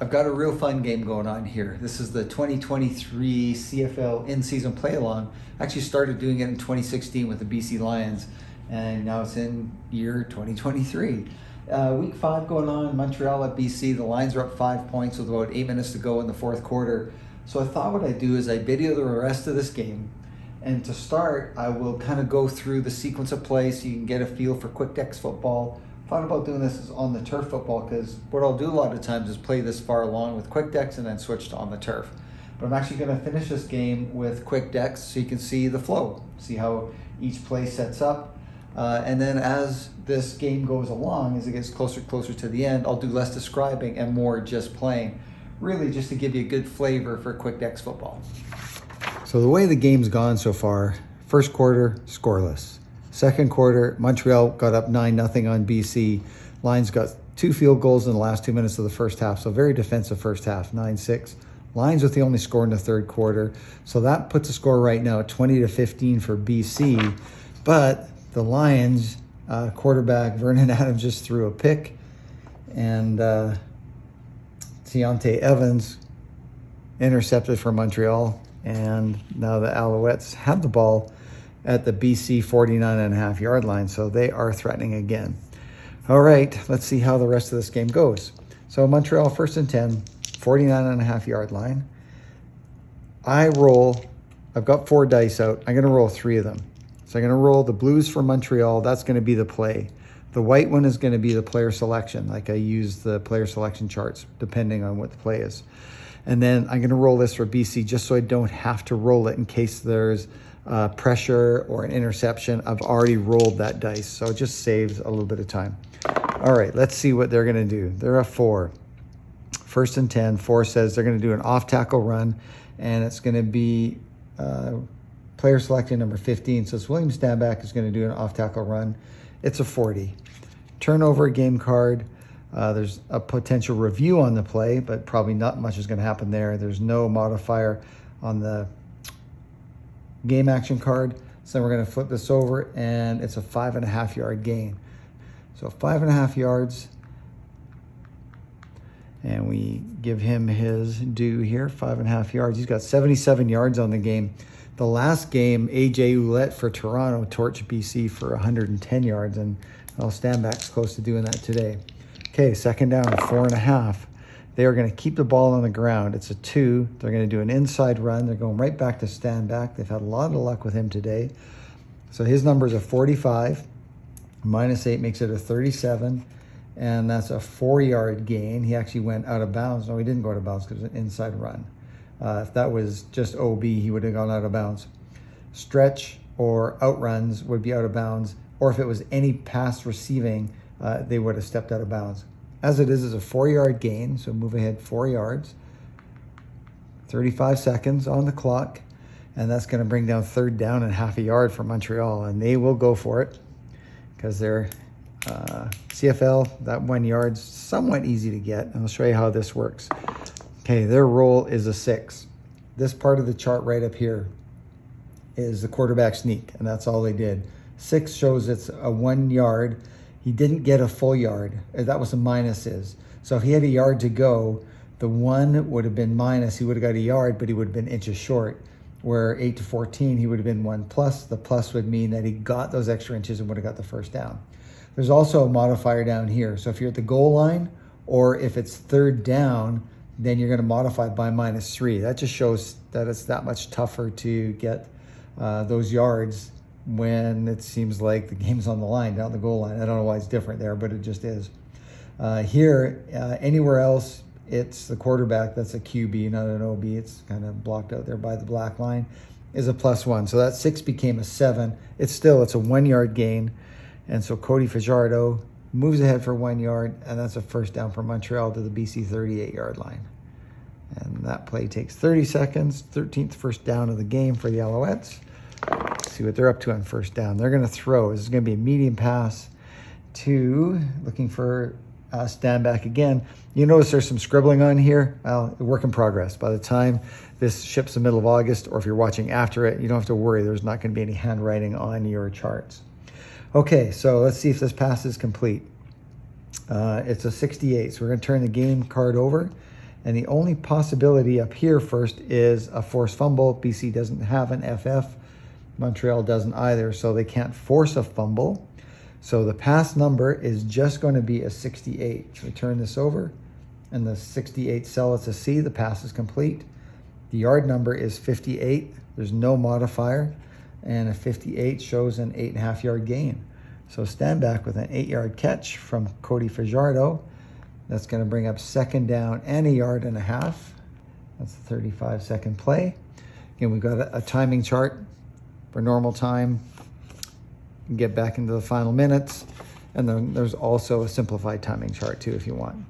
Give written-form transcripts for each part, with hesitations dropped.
I've got a real fun game going on here. This is the 2023 CFL in-season play-along. I actually started doing it in 2016 with the BC Lions, and now it's in year 2023. Week 5 going on, Montreal at BC. The Lions are up 5 points with about 8 minutes to go in the fourth quarter. So I thought what I'd do is I'd video the rest of this game. And to start, I will kind of go through the sequence of play so you can get a feel for quick decks football. Thought about doing this on the turf football because what I'll do a lot of times is play this far along with quick decks and then switch to on the turf. But I'm actually going to finish this game with quick decks so you can see the flow, see how each play sets up. And then as this game goes along, as it gets closer to the end, I'll do less describing and more just playing, really just to give you a good flavor for quick decks football. So the way the game's gone so far, first quarter, scoreless. Second quarter, Montreal got up 9-0 on BC. Lions got 2 field goals in the last 2 minutes of the first half, so very defensive first half, 9-6. Lions with the only score in the third quarter, so that puts the score right now at 20-15 for BC. But the Lions, quarterback Vernon Adams just threw a pick, and Deontay Evans intercepted for Montreal, and now the Alouettes have the ball at the BC 49.5-yard line, so they are threatening again. All right, let's see how the rest of this game goes. So Montreal, 1st and 10, 49.5-yard line. I've got 4 dice out. I'm going to roll 3 of them. So I'm going to roll the blues for Montreal. That's going to be the play. The white one is going to be the player selection, like I use the player selection charts, depending on what the play is. And then I'm going to roll this for BC just so I don't have to roll it in case there's pressure or an interception. I've already rolled that dice, so it just saves a little bit of time. All right, let's see what they're going to do. They're a 4. 1st and 10. 4 says they're going to do an off-tackle run, and it's going to be player selection number 15. So it's William Stanback is going to do an off-tackle run. It's a 40. Turnover game card. There's a potential review on the play, but probably not much is going to happen there. There's no modifier on the game action card. So we're going to flip this over, and it's a 5.5-yard gain. So 5.5 yards, and we give him his due here, 5.5 yards. He's got 77 yards on the game. The last game, Alouettes for Toronto torched BC for 110 yards, and I'll stand back close to doing that today. Okay, second down, 4.5. They are going to keep the ball on the ground. It's a 2. They're going to do an inside run. They're going right back to Stanback. They've had a lot of luck with him today. So his numbers are 45. -8 makes it a 37. And that's a 4-yard gain. He actually went out of bounds. No, he didn't go out of bounds because it was an inside run. If that was just OB, he would have gone out of bounds. Stretch or outruns would be out of bounds. Or if it was any pass receiving, they would have stepped out of bounds. As it is a 4-yard gain, so move ahead 4 yards. 35 seconds on the clock, and that's going to bring down 3rd down and 0.5 yard for Montreal, and they will go for it because they're CFL, that 1 yard's somewhat easy to get, and I'll show you how this works. Okay, their roll is a 6. This part of the chart right up here is the quarterback sneak, and that's all they did. 6 shows it's a 1 yard. He didn't get a full yard. That was the minuses. So if he had a yard to go, the 1 would have been minus. He would have got a yard, but he would have been inches short. Where 8-14, he would have been 1 plus. The plus would mean that he got those extra inches and would have got the first down. There's also a modifier down here. So if you're at the goal line, or if it's 3rd down, then you're going to modify by -3. That just shows that it's that much tougher to get those yards when it seems like the game's on the line, down the goal line. I don't know why it's different there, but it just is. Here, anywhere else, it's the quarterback. That's a QB, not an OB. It's kind of blocked out there by the black line, is a +1. So that 6 became a 7. It's a 1 yard gain. And so Cody Fajardo moves ahead for 1 yard, and that's a 1st down for Montreal to the BC 38-yard line. And that play takes 30 seconds, 13th first down of the game for the Alouettes. Let's see what they're up to on 1st down. They're going to throw. This is going to be a medium pass to, looking for Stanback again. You notice there's some scribbling on here. Well, work in progress. By the time this ships the middle of August, or if you're watching after it, you don't have to worry. There's not going to be any handwriting on your charts. Okay, so let's see if this pass is complete. It's a 68, so we're going to turn the game card over, And the only possibility up here first is a forced fumble. BC doesn't have an FF. Montreal doesn't either, so they can't force a fumble. So the pass number is just going to be a 68. So we turn this over, and the 68 cell is a C. The pass is complete. The yard number is 58. There's no modifier, and a 58 shows an 8.5 yard gain. So stand back with an 8-yard catch from Cody Fajardo. That's going to bring up second down and 1.5 yards. That's the 35-second play. Again, we've got a timing chart for normal time. Get back into the final minutes. And then there's also a simplified timing chart too if you want.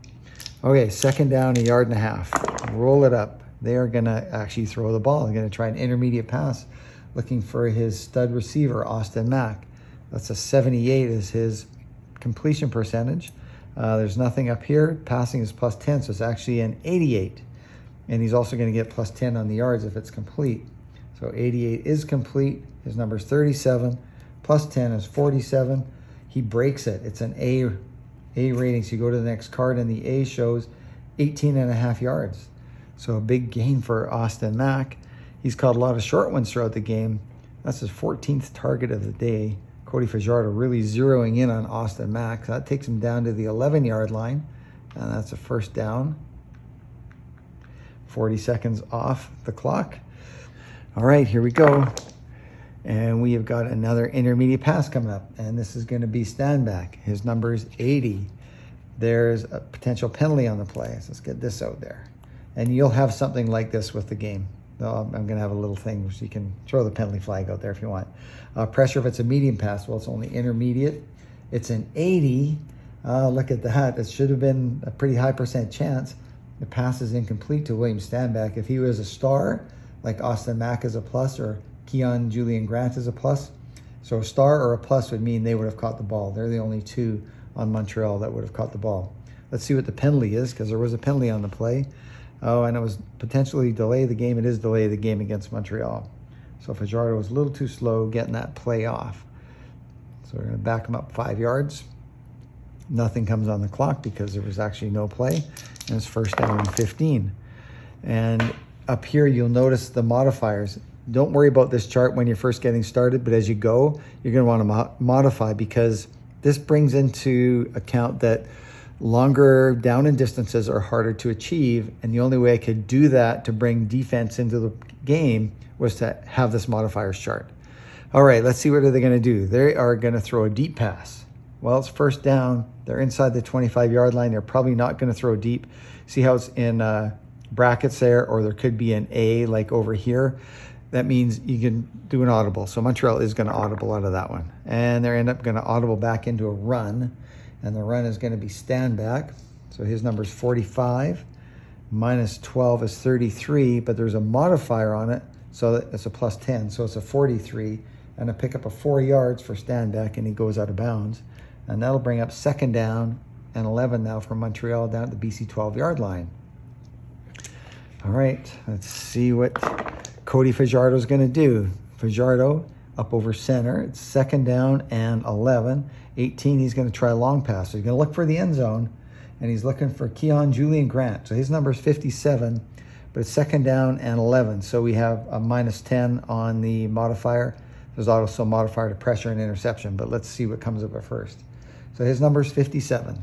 Okay, second down, 1.5 yards. Roll it up. They are going to actually throw the ball. They're going to try an intermediate pass, looking for his stud receiver, Austin Mack. That's a 78 is his completion percentage. There's nothing up here. Passing is +10, so it's actually an 88. And he's also going to get +10 on the yards if it's complete. So 88 is complete. His number is 37. +10 is 47. He breaks it. It's an A rating. So you go to the next card, and the A shows 18.5 yards. So a big gain for Austin Mack. He's caught a lot of short ones throughout the game. That's his 14th target of the day. Cody Fajardo really zeroing in on Austin Mack. So that takes him down to the 11-yard line. And that's a first down. 40 seconds off the clock. All right, here we go. And we have got another intermediate pass coming up. And this is going to be stand back. His number is 80. There's a potential penalty on the play. So let's get this out there. And you'll have something like this with the game. I'm going to have a little thing so you can throw the penalty flag out there if you want. Pressure if it's a medium pass. Well, it's only intermediate. It's an 80. Look at that. It should have been a pretty high % chance. The pass is incomplete to William Stanback. If he was a star, like Austin Mack is a plus, or Keon Julian Grant is a plus. So a star or a plus would mean they would have caught the ball. They're the only two on Montreal that would have caught the ball. Let's see what the penalty is, because there was a penalty on the play. Oh, and it was potentially delay the game. It is delay the game against Montreal. So Fajardo was a little too slow getting that play off. So we're going to back him up 5 yards. Nothing comes on the clock because there was actually no play. And it's first down and 15. And up here, you'll notice the modifiers. Don't worry about this chart when you're first getting started, but as you go, you're going to want to modify, because this brings into account that longer down and distances are harder to achieve, and the only way I could do that to bring defense into the game was to have this modifiers chart. All right, let's see what are they going to do. They are going to throw a deep pass. Well, it's first down. They're inside the 25-yard line. They're probably not going to throw deep. See how it's in brackets there, or there could be an A like over here. That means you can do an audible. So Montreal is going to audible out of that one. And they end up going to audible back into a run. And the run is going to be stand back. So his number is 45. Minus 12 is 33, but there's a modifier on it. So it's a +10. So it's a 43. And a pick up of 4 yards for stand back, and he goes out of bounds. And that'll bring up second down and 11 now for Montreal down at the BC 12-yard line. All right, let's see what Cody Fajardo is going to do. Fajardo up over center. It's second down and 11. 18, he's going to try a long pass. So he's going to look for the end zone, and he's looking for Keon Julian Grant. So his number is 57, but it's second down and 11. So we have a -10 on the modifier. There's also a modifier to pressure and interception, but let's see what comes up at first. So his number is 57.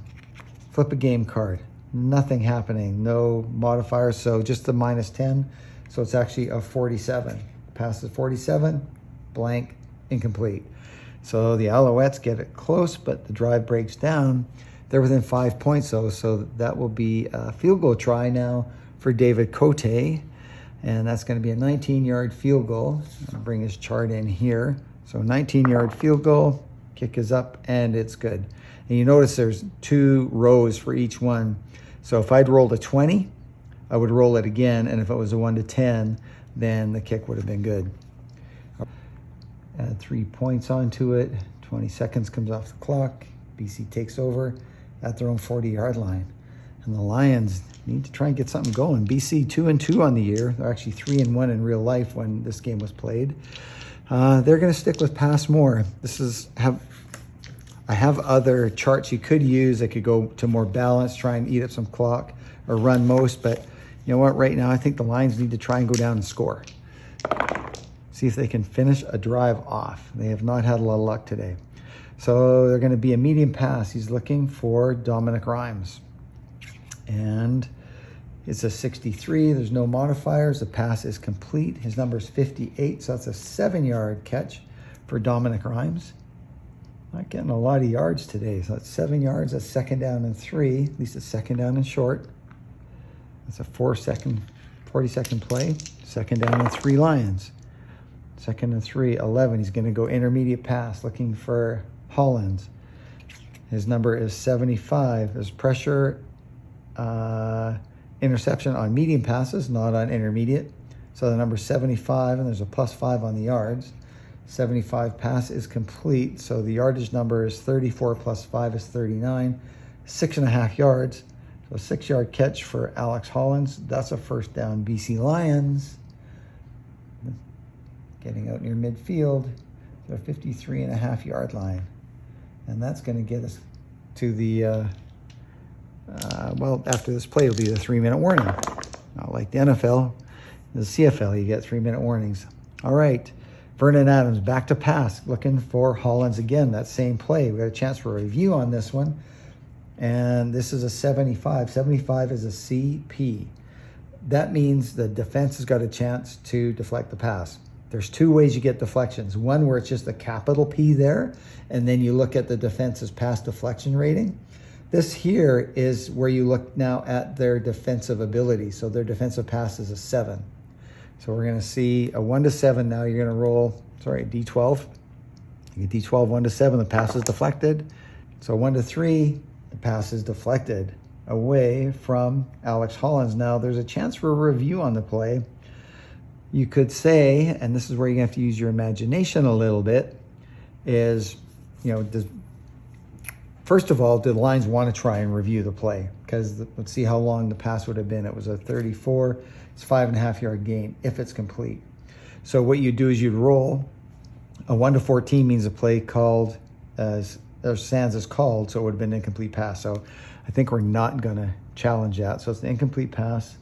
Flip a game card. Nothing happening, no modifiers, so just the -10. So it's actually a 47. Pass is 47, blank, incomplete. So the Alouettes get it close, but the drive breaks down. They're within 5 points though, so that will be a field goal try now for David Cote. And that's going to be a 19-yard field goal. I'll bring his chart in here. So 19-yard field goal, kick is up, and it's good. And you notice there's 2 rows for each one. So if I'd rolled a 20, I would roll it again, and if it was a 1 to 10, then the kick would have been good. Add 3 points onto it. 20 seconds comes off the clock. BC takes over at their own 40-yard line. And the Lions need to try and get something going. BC 2-2 on the year. They're actually 3-1 in real life when this game was played. They're going to stick with pass more. This is I have other charts you could use that could go to more balance, try and eat up some clock or run most. But you know what? Right now, I think the Lions need to try and go down and score. See if they can finish a drive off. They have not had a lot of luck today. So they're going to be a medium pass. He's looking for Dominic Rhymes. And it's a 63. There's no modifiers. The pass is complete. His number is 58. So that's a 7-yard catch for Dominic Rhymes. Not getting a lot of yards today. So that's 7 yards. That's 2nd down and 3. At least it's 2nd down and short. That's a 40-second play. 2nd down and 3 Lions. 2nd and 3, 11. He's going to go intermediate pass looking for Hollins. His number is 75. There's pressure, interception on medium passes, not on intermediate. So the number 75, and there's a +5 on the yards. 75 pass is complete. So the yardage number is 34 plus 5 is 39. 6.5 yards. So a 6-yard catch for Alex Hollins. That's a 1st down. BC Lions getting out near midfield to a 53.5-yard line. And that's going to get us to the, well, after this play, it'll be the 3-minute warning. Not like the NFL, the CFL, you get 3-minute warnings. All right, Vernon Adams back to pass, looking for Hollins again, that same play. We got a chance for a review on this one. And this is a 75. 75 is a CP. That means the defense has got a chance to deflect the pass. There's 2 ways you get deflections. One where it's just a capital P there, and then you look at the defense's pass deflection rating. This here is where you look now at their defensive ability. So their defensive pass is a 7. So we're going to see a 1 to 7 now. You're going to roll, D12. You get D12, 1 to 7, the pass is deflected. So 1 to 3, the pass is deflected away from Alex Hollins. Now there's a chance for a review on the play. You could say, and this is where you have to use your imagination a little bit, is, you know, first of all, do the Lions want to try and review the play? Because let's see how long the pass would have been. It was a 34. It's 5.5-yard gain if it's complete. So what you do is you'd roll. A 1 to 14 means a play called as, or stands as called, so it would have been an incomplete pass. So I think we're not going to challenge that. So it's an incomplete pass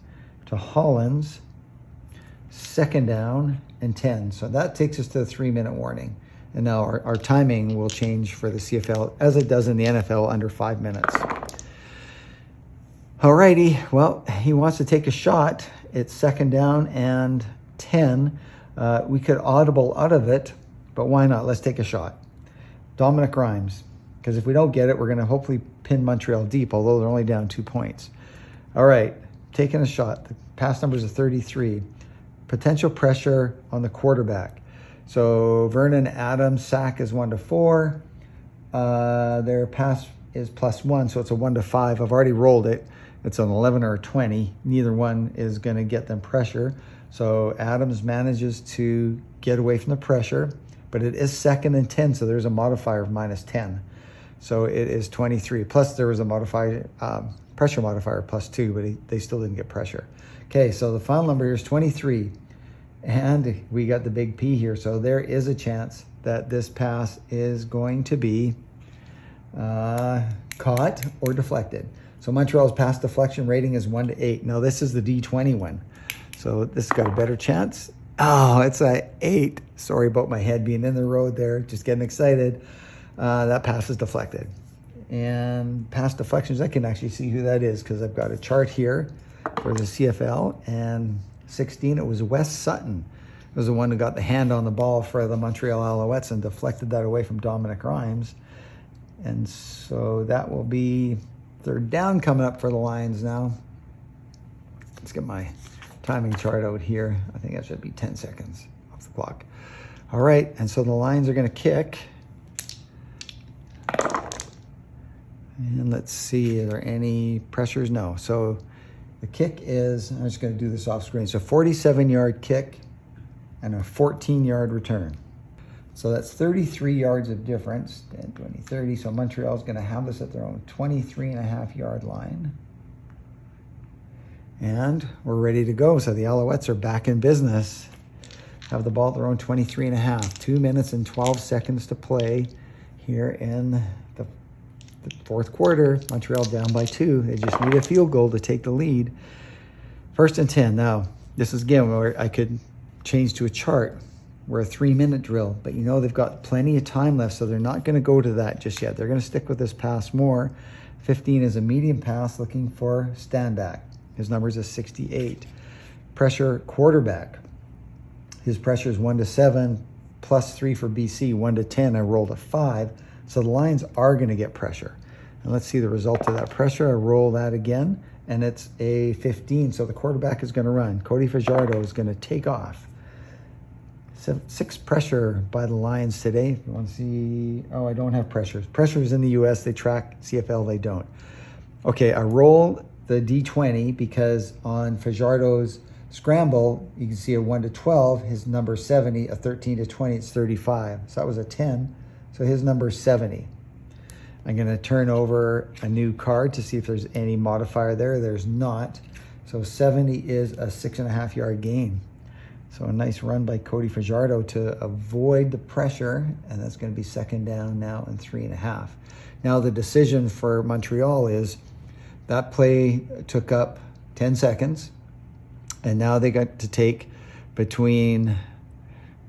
to Hollins. 2nd down and 10. So that takes us to the 3-minute warning. And now our timing will change for the CFL as it does in the NFL under 5 minutes. Alrighty, well, he wants to take a shot. It's 2nd down and 10. We could audible out of it, but why not? Let's take a shot. Dominic Rhymes, because if we don't get it, we're going to hopefully pin Montreal deep, although they're only down 2 points. All right, taking a shot. The pass number is a 33. Potential pressure on the quarterback. So Vernon Adams' sack is 1 to 4. Their pass is +1, so it's a 1 to 5. I've already rolled it. It's an 11 or a 20. Neither one is going to get them pressure. So Adams manages to get away from the pressure, but it is 2nd and 10, so there's a modifier of -10. So it is 23. Plus there was a modifier, pressure modifier +2, but they still didn't get pressure. Okay, so the final number here is 23. And we got the big P here. So there is a chance that this pass is going to be caught or deflected. So Montreal's pass deflection rating is 1 to 8. Now this is the D20 one. So this got a better chance. Oh, it's a 8. Sorry about my head being in the road there. Just getting excited. That pass is deflected. And pass deflections, I can actually see who that is because I've got a chart here for the CFL, and 16, it was Wes Sutton. It was the one who got the hand on the ball for the Montreal Alouettes and deflected that away from Dominic Rhymes. And so that will be 3rd down coming up for the Lions now. Let's get my timing chart out here. I think that should be 10 seconds off the clock. All right, and so the Lions are going to kick. And let's see, are there any pressures? No. So the kick is, I'm just going to do this off screen. So 47-yard kick and a 14-yard return. So that's 33 yards of difference, 10, 20, 30. So Montreal's going to have this at their own 23.5-yard line. And we're ready to go. So the Alouettes are back in business. Have the ball at their own 23.5. 2 minutes and 12 seconds to play here in the The fourth quarter, Montreal down by 2. They just need a field goal to take the lead. 1st and 10. Now, this is again where I could change to a chart. We're a 3-minute drill, but they've got plenty of time left, so they're not going to go to that just yet. They're going to stick with this pass more. 15 is a medium pass looking for stand back. His number is a 68. Pressure quarterback. His pressure is 1 to 7, plus 3 for BC, 1 to 10. I rolled a 5. So the Lions are going to get pressure. And let's see the result of that pressure. I roll that again, and it's a 15. So the quarterback is going to run. Cody Fajardo is going to take off. 6 pressure by the Lions today. If you want to see, I don't have pressures. Pressures in the U.S., they track. CFL, they don't. Okay, I roll the D20 because on Fajardo's scramble, you can see a 1 to 12. His number 70. A 13 to 20, it's 35. So that was a 10. So his number is 70. I'm going to turn over a new card to see if there's any modifier there. There's not. So 70 is a 6.5-yard gain. So a nice run by Cody Fajardo to avoid the pressure, and that's going to be 2nd down now and 3.5. Now the decision for Montreal is that play took up 10 seconds, and now they got to take between,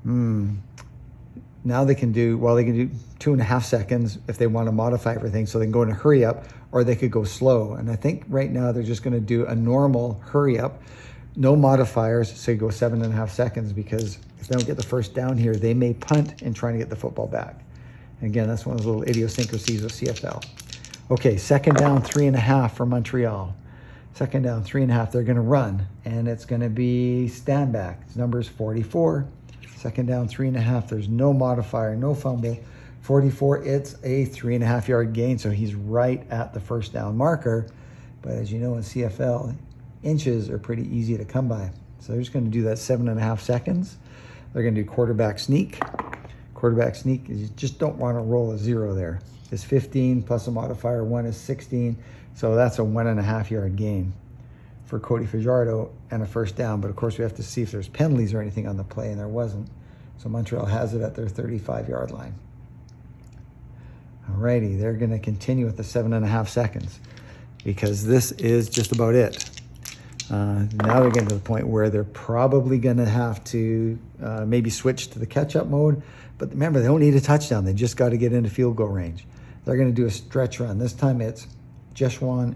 now they can do 2.5 seconds if they want to modify everything, so they can go in a hurry up, or they could go slow. And I think right now they're just going to do a normal hurry up. No modifiers, so you go 7.5 seconds, because if they don't get the first down here, they may punt in trying to get the football back. And again, that's one of those little idiosyncrasies of CFL. Okay, 2nd down, 3.5 for Montreal. 2nd down, 3.5, they're going to run, and it's going to be stand back. His number is 44. 2nd down, 3.5, there's no modifier, no fumble. 44, it's a 3.5-yard gain, so he's right at the 1st down marker. But as you know, in CFL, inches are pretty easy to come by. So they're just going to do that 7.5 seconds. They're going to do quarterback sneak. Quarterback sneak, you just don't want to roll a 0 there. It's 15 plus a modifier, 1 is 16. So that's a 1.5-yard gain for Cody Fajardo and a 1st down. But of course, we have to see if there's penalties or anything on the play, and there wasn't. So Montreal has it at their 35-yard line. Alrighty, they're going to continue with the 7.5 seconds because this is just about it. Now they're getting to the point where they're probably going to have to maybe switch to the catch-up mode. But remember, they don't need a touchdown. They just got to get into field goal range. They're going to do a stretch run. This time it's Jeshuan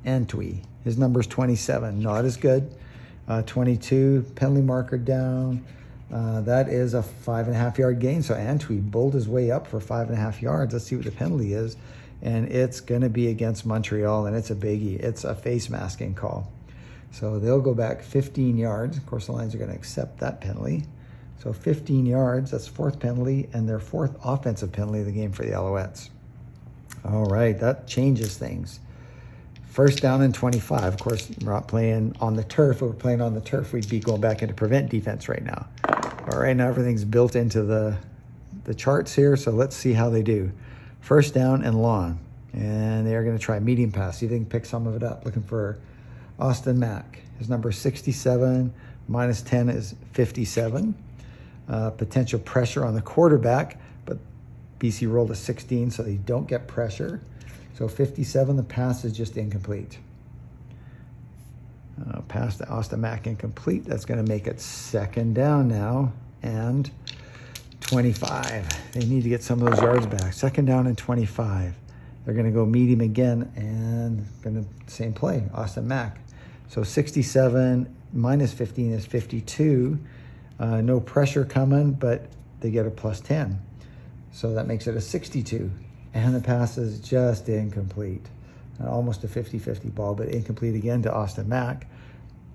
Antwi. His number's 27. Not as good. 22, penalty marker down. That is a 5.5-yard gain. So Antwi bowled his way up for 5.5 yards. Let's see what the penalty is. And it's going to be against Montreal, and it's a biggie. It's a face masking call. So they'll go back 15 yards. Of course, the Lions are going to accept that penalty. So 15 yards, that's 4th penalty, and their 4th offensive penalty of the game for the Alouettes. All right, that changes things. 1st down and 25. Of course, we're not playing on the turf. If we were playing on the turf, we'd be going back into prevent defense right now. All right, now everything's built into the charts here, so let's see how they do. 1st down and long, and they're going to try medium pass. See if they can pick some of it up. Looking for Austin Mack. His number is 67, minus 10 is 57. Potential pressure on the quarterback, but BC rolled a 16, so they don't get pressure. So 57, the pass is just incomplete. Pass to Austin Mack incomplete. That's going to make it 2nd down now, and 25. They need to get some of those yards back. 2nd down and 25. They're going to go medium again, and going to same play, Austin Mack. So 67 minus 15 is 52. No pressure coming, but they get a plus 10. So that makes it a 62. And the pass is just incomplete. Almost a 50-50 ball, but incomplete again to Austin Mack.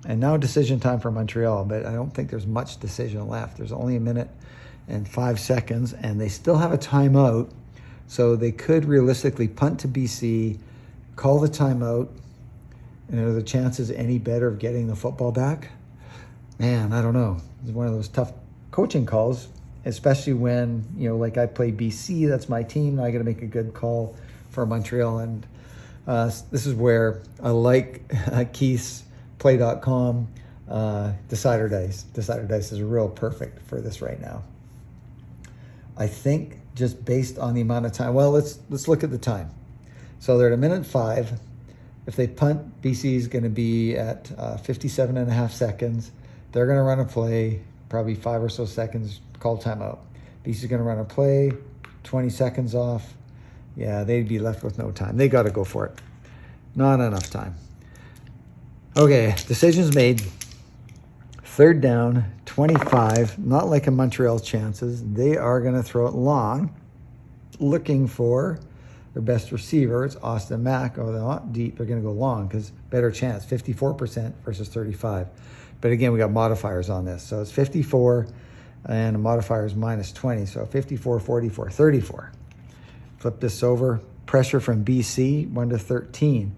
And now decision time for Montreal, but I don't think there's much decision left. There's only 1 minute and 5 seconds, and they still have a timeout. So they could realistically punt to BC, call the timeout, and are the chances any better of getting the football back? Man, I don't know. It's one of those tough coaching calls, especially when, like I play BC, that's my team. Now I got to make a good call for Montreal. And this is where I like Keith's play.com Decider Dice. Decider Dice is real perfect for this right now. I think just based on the amount of time. Well, let's look at the time. So they're at 1:05. If they punt, BC is going to be at 57.5 seconds. They're going to run a play, probably 5 or so seconds, call timeout. BC is going to run a play, 20 seconds off. Yeah, they'd be left with no time. They got to go for it. Not enough time. Okay, decisions made. 3rd down, 25. Not like in Montreal's chances. They are going to throw it long, looking for their best receiver. It's Austin Mack. Oh, they're not deep. They're going to go long because better chance, 54% versus 35. But again, we got modifiers on this. So it's 54 and the modifier is minus 20. So 54, 44, 34. Flip this over. Pressure from BC, 1-13.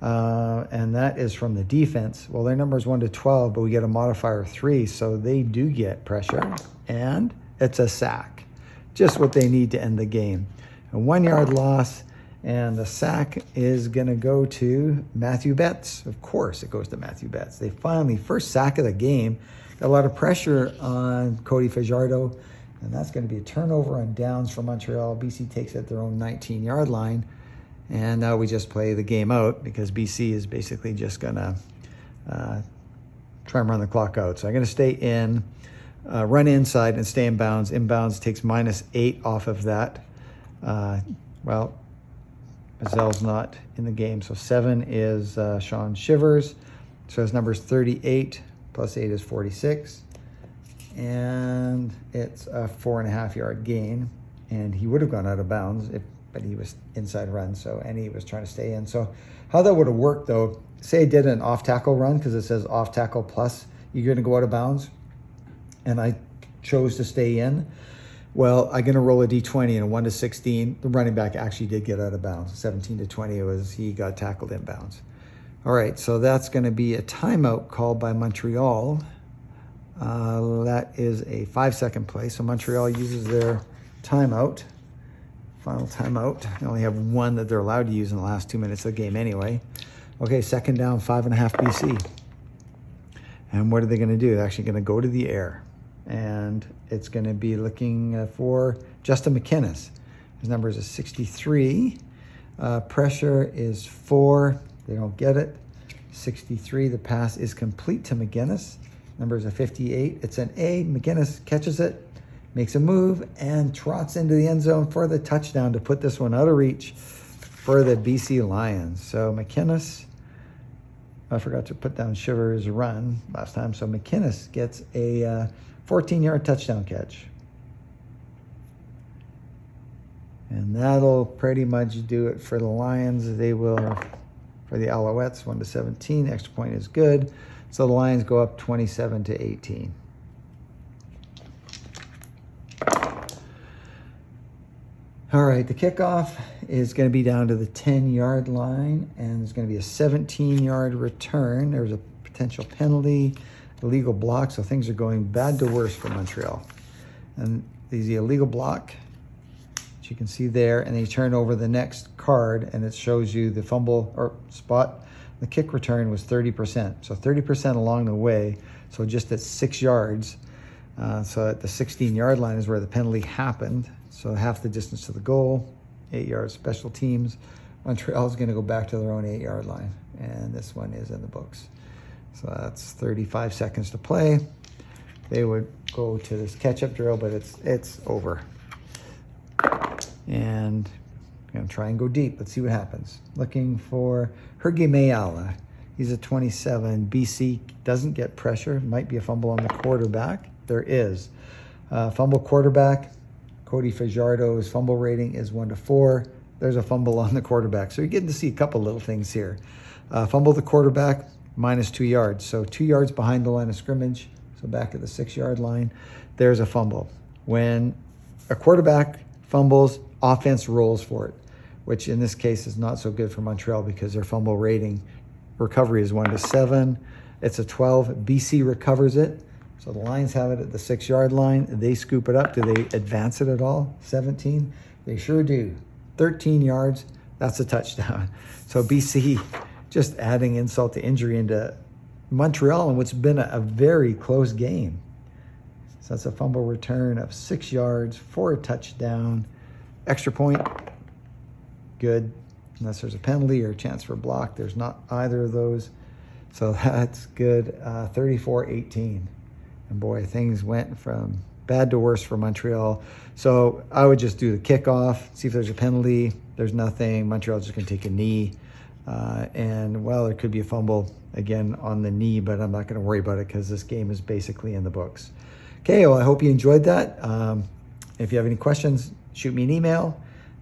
And that is from the defense. Well, their number is 1-12, but we get a modifier of 3. So they do get pressure. And it's a sack. Just what they need to end the game. A 1-yard loss. And the sack is going to go to Matthew Betts. Of course, it goes to Matthew Betts. They finally, first sack of the game, got a lot of pressure on Cody Fajardo. And that's going to be a turnover on downs for Montreal. BC takes it at their own 19-yard line. And now we just play the game out because BC is basically just going to try and run the clock out. So I'm going to stay in, run inside, and stay in bounds. Inbounds takes -8 off of that. Well, Mazel's not in the game. So 7 is Sean Shivers. So his number is 38, plus 8 is 46. And it's a 4.5-yard gain. And he would have gone out of bounds, but he was inside run. So, and he was trying to stay in. So how that would have worked, though, say I did an off-tackle run, because it says off-tackle plus, you're going to go out of bounds. And I chose to stay in. Well, I'm going to roll a D20 and a 1-16. The running back actually did get out of bounds. 17-20, he got tackled in bounds. All right, so that's going to be a timeout called by Montreal. That is a 5-second play. So Montreal uses their timeout, final timeout. They only have one that they're allowed to use in the last 2 minutes of the game anyway. Okay, 2nd down, 5.5 BC. And what are they going to do? They're actually going to go to the air. And it's going to be looking for Justin McInnes. His number is a 63. Pressure is 4. They don't get it. 63. The pass is complete to McInnes. Number is a 58. It's an A. McInnes catches it, makes a move, and trots into the end zone for the touchdown to put this one out of reach for the BC Lions. So McInnes, I forgot to put down Shivers' run last time. So McInnes gets a 14-yard touchdown catch. And that'll pretty much do it for the Lions. They will, for the Alouettes, 1-17. Extra point is good. So the Lions go up 27-18. All right, the kickoff is going to be down to the 10-yard line, and there's going to be a 17-yard return. There's a potential penalty, illegal block, so things are going bad to worse for Montreal. And there's the illegal block, which you can see there, and then you turn over the next card, and it shows you the fumble or spot. The kick return was 30%, so 30% along the way, so just at 6 yards. So at the 16-yard line is where the penalty happened. So half the distance to the goal, 8 yards special teams. Montreal is going to go back to their own 8-yard line, and this one is in the books. So that's 35 seconds to play. They would go to this catch-up drill, but it's over. And I'm going to try and go deep. Let's see what happens. Looking for Herge Mayala. He's a 27. BC doesn't get pressure. Might be a fumble on the quarterback. There is. Fumble quarterback. Cody Fajardo's fumble rating is 1-4. There's a fumble on the quarterback. So you're getting to see a couple little things here. Fumble the quarterback, -2 yards. So 2 yards behind the line of scrimmage. So back at the 6-yard line, there's a fumble. When a quarterback fumbles, offense rolls for it, which in this case is not so good for Montreal because their fumble rating recovery is 1-7. It's a 12. BC recovers it. So the Lions have it at the 6-yard line. They scoop it up. Do they advance it at all? 17. They sure do. 13 yards. That's a touchdown. So BC just adding insult to injury into Montreal in what's been a very close game. So that's a fumble return of 6 yards for a touchdown. Extra point, good. Unless there's a penalty or a chance for a block. There's not either of those. So that's good. 34-18. And boy, things went from bad to worse for Montreal. So I would just do the kickoff, see if there's a penalty. There's nothing. Montreal's just going to take a knee. And, well, there could be a fumble again on the knee, but I'm not going to worry about it because this game is basically in the books. Okay, well, I hope you enjoyed that. If you have any questions, shoot me an email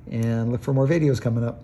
and look for more videos coming up.